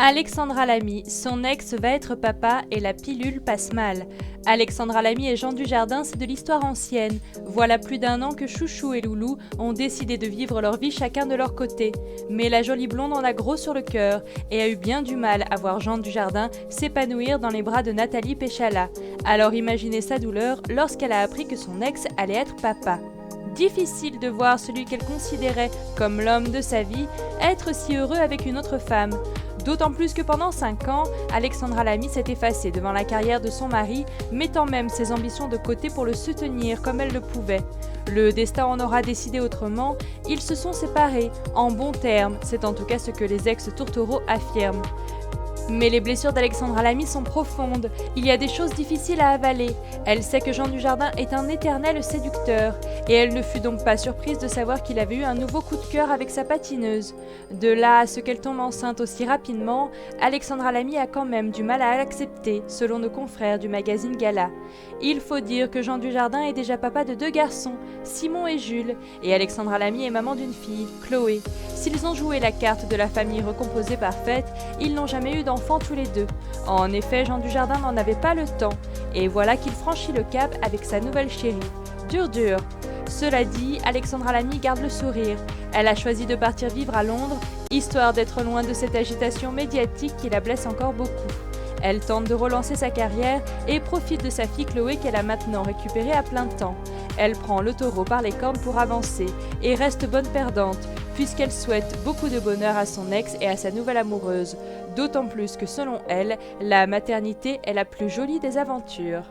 Alexandra Lamy, son ex va être papa et la pilule passe mal. Alexandra Lamy et Jean Dujardin, c'est de l'histoire ancienne. Voilà plus d'1 an que Chouchou et Loulou ont décidé de vivre leur vie chacun de leur côté. Mais la jolie blonde en a gros sur le cœur et a eu bien du mal à voir Jean Dujardin s'épanouir dans les bras de Nathalie Péchala. Alors imaginez sa douleur lorsqu'elle a appris que son ex allait être papa. Difficile de voir celui qu'elle considérait comme l'homme de sa vie être si heureux avec une autre femme. D'autant plus que pendant 5 ans, Alexandra Lamy s'est effacée devant la carrière de son mari, mettant même ses ambitions de côté pour le soutenir comme elle le pouvait. Le destin en aura décidé autrement, ils se sont séparés, en bons termes, c'est en tout cas ce que les ex-tourtereaux affirment. Mais les blessures d'Alexandra Lamy sont profondes, il y a des choses difficiles à avaler. Elle sait que Jean Dujardin est un éternel séducteur, et elle ne fut donc pas surprise de savoir qu'il avait eu un nouveau coup de cœur avec sa patineuse. De là à ce qu'elle tombe enceinte aussi rapidement, Alexandra Lamy a quand même du mal à l'accepter, selon nos confrères du magazine Gala. Il faut dire que Jean Dujardin est déjà papa de 2 garçons, Simon et Jules, et Alexandra Lamy est maman d'une fille, Chloé. S'ils ont joué la carte de la famille recomposée parfaite, ils n'ont jamais eu d'enfant tous les deux. En effet, Jean Dujardin n'en avait pas le temps, et voilà qu'il franchit le cap avec sa nouvelle chérie. Dur. Cela dit, Alexandra Lamy garde le sourire. Elle a choisi de partir vivre à Londres, histoire d'être loin de cette agitation médiatique qui la blesse encore beaucoup. Elle tente de relancer sa carrière et profite de sa fille Chloé qu'elle a maintenant récupérée à plein temps. Elle prend le taureau par les cornes pour avancer et reste bonne perdante, puisqu'elle souhaite beaucoup de bonheur à son ex et à sa nouvelle amoureuse. D'autant plus que selon elle, la maternité est la plus jolie des aventures.